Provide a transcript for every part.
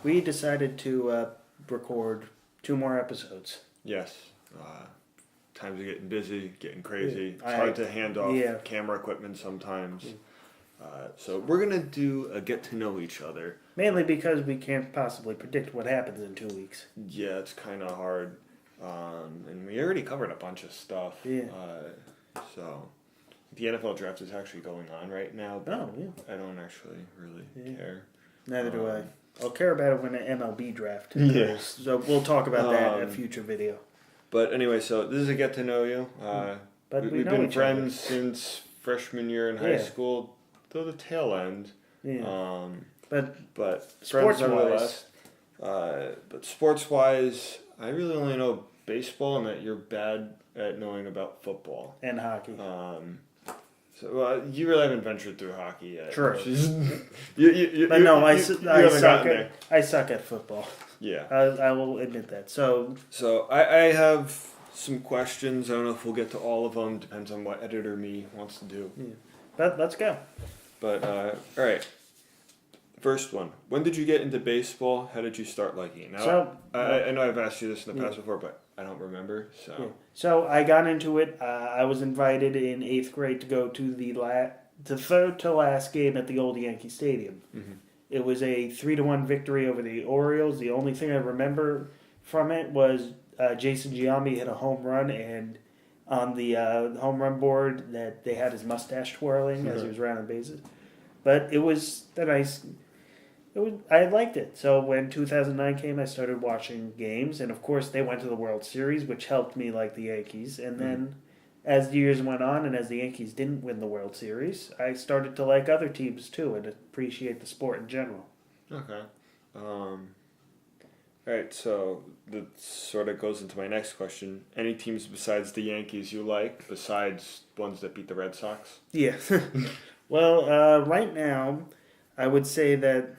we decided to record 2 more episodes. Yes. Times are getting busy, getting crazy. Yeah. It's hard to hand off yeah. camera equipment sometimes. So we're going to do a get to know each other. Mainly because we can't possibly predict what happens in 2 weeks. Yeah, it's kind of hard. And we already covered a bunch of stuff. Yeah. So the NFL draft is actually going on right now. But Oh, yeah. I don't actually really care. Neither do I. I'll care about it when the MLB draft Yeah. occurs. So we'll talk about that in a future video. But anyway, so this is a get to know you. But We've know been each friends since freshman year in high Yeah. school, though the tail end. other. Yeah. But Sports-wise- friends nonetheless. But sports wise, I really only know baseball, and that you're bad at knowing about football. And hockey. So you really haven't ventured through hockey yet. True. which is- But no, I haven't gotten there. suck at football. Yeah. I will admit that. So So I have some questions. I don't know if we'll get to all of them. Depends on what editor me wants to do. but let's go. But all right. First one. When did you get into baseball? How did you start liking it? Now, So I know I've asked you this in the past before, but I don't remember. So Yeah. So I got into it. I was invited in 8th grade to go to the third to last game at the old Yankee Stadium. Mhm. It was a 3-1 victory over the Orioles. The only thing I remember from it was Jason Giambi hit a home run, and on the home run board that they had his mustache twirling as he was rounding bases. But it was a nice. I liked it. So when 2009 came, I started watching games, and of course they went to the World Series, which helped me like the Yankees. And then, as the years went on, and as the Yankees didn't win the World Series, I started to like other teams too, and appreciate the sport in general. Okay. All right. So that sort of goes into my next question. Any teams besides the Yankees you like, besides ones that beat the Red Sox? Yeah. Well, right now, I would say that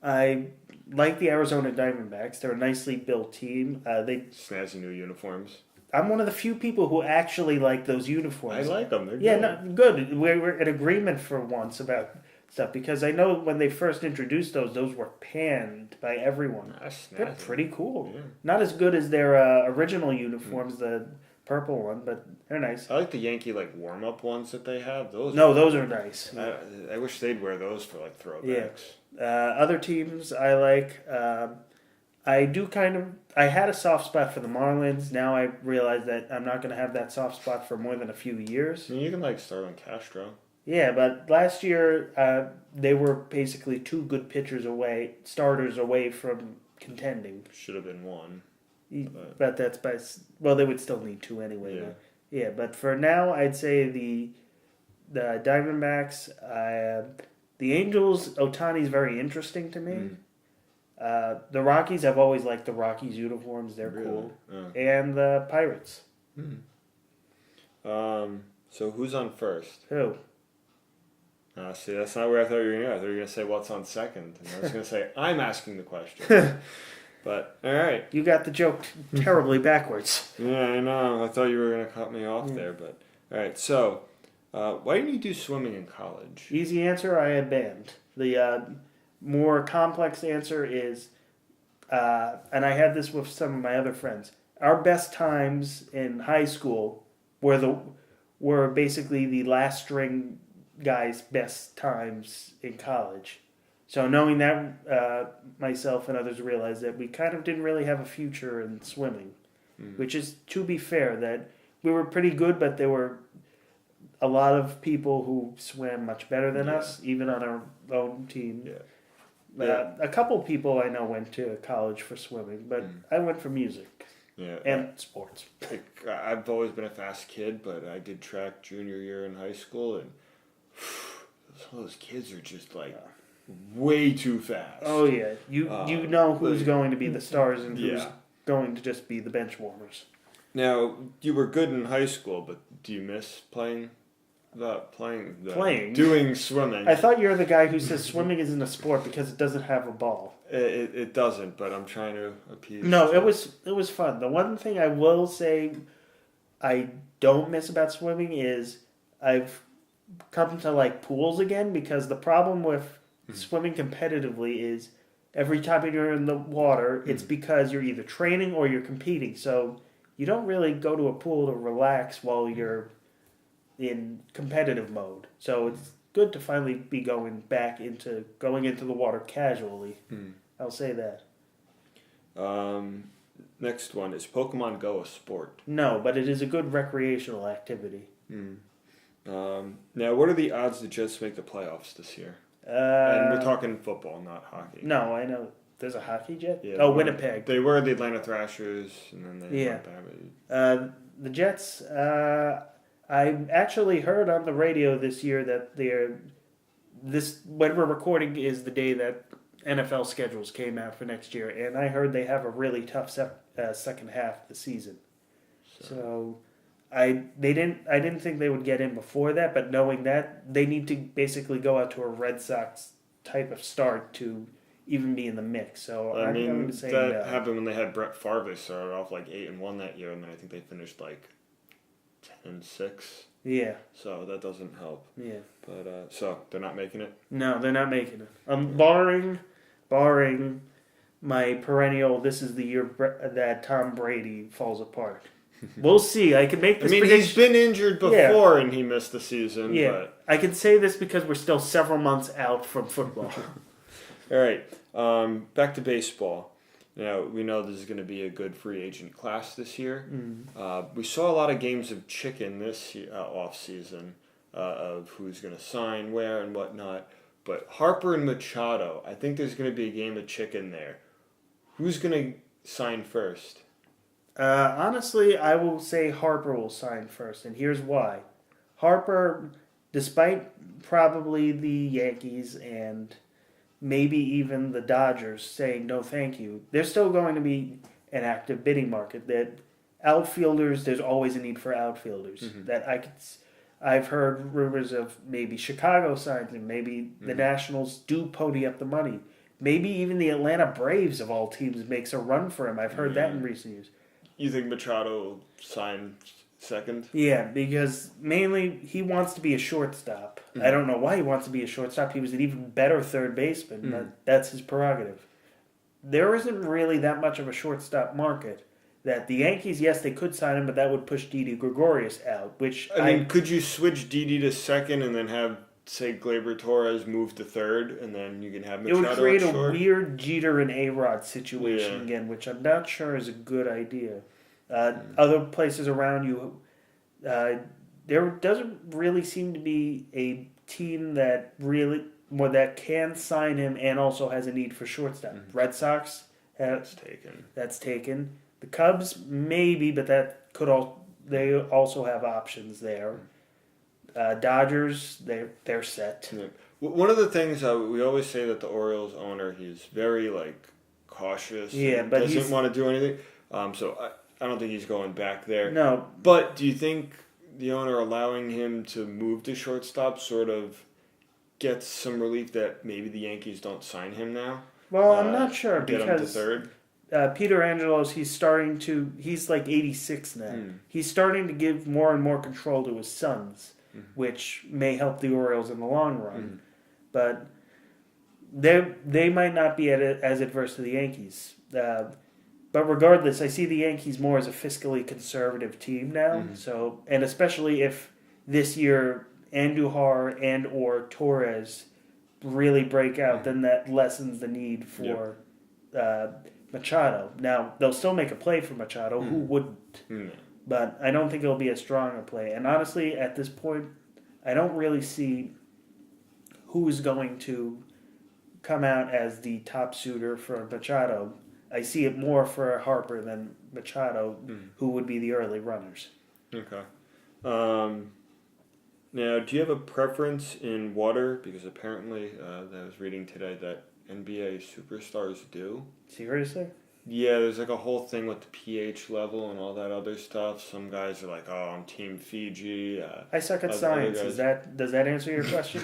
I like the Arizona Diamondbacks. They're a nicely built team. Snazzy new uniforms. I'm one of the few people who actually like those uniforms. I like them. They're Yeah, good. no, good. We're in agreement for once about stuff because I know when they first introduced those were panned by everyone. That's They're snazzy. pretty cool. Yeah. Not as good as their original uniforms, the purple one, but they're nice. I like the Yankee warm up ones that they have. Those. No, those are nice. I wish they'd wear those for throwbacks. Other teams I like. I do I had a soft spot for the Marlins. Now I realize that I'm not going to have that soft spot for more than a few years. I mean, you can start on Castro. Yeah, but last year they were basically 2 good starters away from contending. Should have been one. But that's they would still need 2 anyway. Yeah. Though. Yeah, but for now I'd say the Diamondbacks, the Angels. Otani's very interesting to me. The Rockies, I've always liked the Rockies uniforms. They're cool. Oh. And the Pirates. So who's on first? Who? See, that's not where I thought you were going to go. I thought you were going to say what's on second. And I was going to say, I'm asking the question. But, all right. You got the joke terribly backwards. Yeah, I know. I thought you were going to cut me off there. But, all right. So, why didn't you do swimming in college? Easy answer, I had band. The more complex answer is, and I had this with some of my other friends, our best times in high school were basically the last string guys' best times in college. So knowing that, myself and others realized that we kind of didn't really have a future in swimming, which is, to be fair, that we were pretty good, but there were a lot of people who swam much better than us, even on our own team. Yeah. A couple people I know went to college for swimming, but I went for music and sports. I've always been a fast kid, but I did track junior year in high school, and some of those kids are just way too fast. Oh yeah, you know who's going to be the stars and who's Yeah. going to just be the bench warmers. Now, you were good in high school, but do you miss playing? Doing swimming. I thought you're the guy who says swimming isn't a sport because it doesn't have a ball. It doesn't, but I'm trying to appease. No, it was fun. The one thing I will say I don't miss about swimming is I've come to like pools again, because the problem with swimming competitively is every time you're in the water, it's because you're either training or you're competing. So you don't really go to a pool to relax while you're in competitive mode. So it's good to finally be going into the water casually. I'll say that. Next one, is Pokemon Go a sport? No, but it is a good recreational activity. Now, what are the odds the Jets make the playoffs this year? And we're talking football, not hockey. No, I know. There's a hockey jet? Yeah, Oh, Winnipeg. They were the Atlanta Thrashers, and then they went back. The Jets, I actually heard on the radio this year that when we're recording is the day that NFL schedules came out for next year, and I heard they have a really tough second half of the season. So I didn't think they would get in before that, but knowing that, they need to basically go out to a Red Sox type of start to even be in the mix. So I'm going to say that no. happened when they had Brett Favre. They started off like 8-1 that year, and then I think they finished like 10-6. Yeah. So that doesn't help. Yeah. But so they're not making it. No, they're not making it. Barring my perennial, this is the year that Tom Brady falls apart. We'll see. I can make this prediction. He's been injured before and he missed the season. Yeah, but... I can say this because we're still several months out from football. All right, back to baseball. Now, we know this is going to be a good free agent class this year. We saw a lot of games of chicken this off-season of who's going to sign where and whatnot. But Harper and Machado, I think there's going to be a game of chicken there. Who's going to sign first? Honestly, I will say Harper will sign first, and here's why. Harper, despite probably the Yankees and maybe even the Dodgers saying no thank you, there's still going to be an active bidding market. That outfielders, there's always a need for outfielders. I've heard rumors of maybe Chicago signs him, maybe the Nationals do pony up the money. Maybe even the Atlanta Braves of all teams makes a run for him. I've heard that in recent years. You think Machado will sign second? Yeah, because mainly he wants to be a shortstop. I don't know why he wants to be a shortstop. He was an even better third baseman, but that's his prerogative. There isn't really that much of a shortstop market. That the Yankees, yes, they could sign him, but that would push Didi Gregorius out, which I mean, could you switch Didi to second and then have, say, Gleyber Torres move to third, and then you can have Machado it would create at short? a weird Jeter and A-Rod situation again, which I'm not sure is a good idea. Other places around you, there doesn't really seem to be a team that can sign him and also has a need for shortstop. Red Sox That's taken. That's taken. The Cubs maybe, but they also have options there. Dodgers, they're set. Yeah. One of the things we always say that the Orioles owner, he's very cautious. Yeah, and but doesn't want to do anything. So I don't think he's going back there. No, but do you think the owner allowing him to move to shortstop sort of gets some relief that maybe the Yankees don't sign him now? Well, I'm not sure get him to because third. Peter Angelos, he's like 86 now. He's starting to give more and more control to his sons, which may help the Orioles in the long run. But they might not be as adverse to the Yankees. But regardless, I see the Yankees more as a fiscally conservative team now. So, and especially if this year Andujar and or Torres really break out, then that lessens the need for Machado. Now, they'll still make a play for Machado. Who wouldn't? But I don't think it'll be as strong a play. And honestly, at this point, I don't really see who's going to come out as the top suitor for Machado. I see it more for Harper than Machado, who would be the early runners. Okay. Now, do you have a preference in water? Because apparently, I was reading today that NBA superstars do. Seriously? Yeah, there's a whole thing with the pH level and all that other stuff. Some guys are like, "Oh, I'm Team Fiji." I suck at science. Does that answer your question?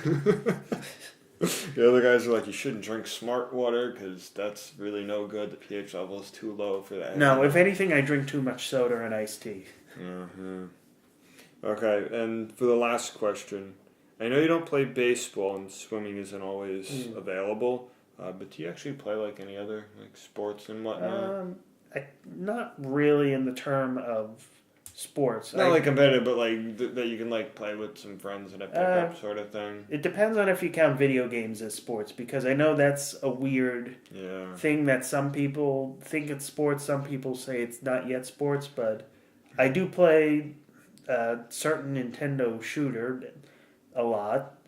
The other guys are like, "You shouldn't drink smart water because that's really no good. The pH level is too low for that." No, if anything, I drink too much soda and iced tea. Okay, and for the last question, I know you don't play baseball and swimming isn't always available. But do you actually play like any other like sports and whatnot? Not really in the term of sports. Not like competitive, but like that you can like play with some friends at a pickup sort of thing. It depends on if you count video games as sports, because I know that's a weird thing that some people think it's sports, some people say it's not yet sports, but I do play a certain Nintendo shooter a lot,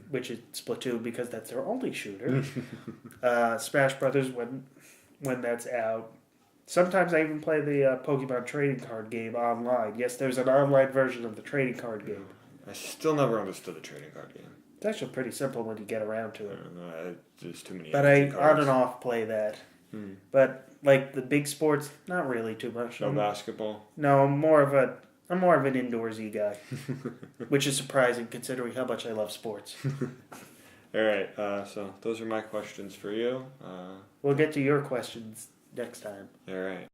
which is Splatoon because that's their only shooter. Smash Brothers when that's out. Sometimes I even play the Pokemon trading card game online. Yes, there's an online version of the trading card game. I still never understood the trading card game. It's actually pretty simple when you get around to it. I don't know, there's too many. But I cards. on and off play that. But like the big sports, not really too much. No basketball. No, I'm more of an indoorsy guy, which is surprising considering how much I love sports. All right, so those are my questions for you. We'll get to your questions next time. All right.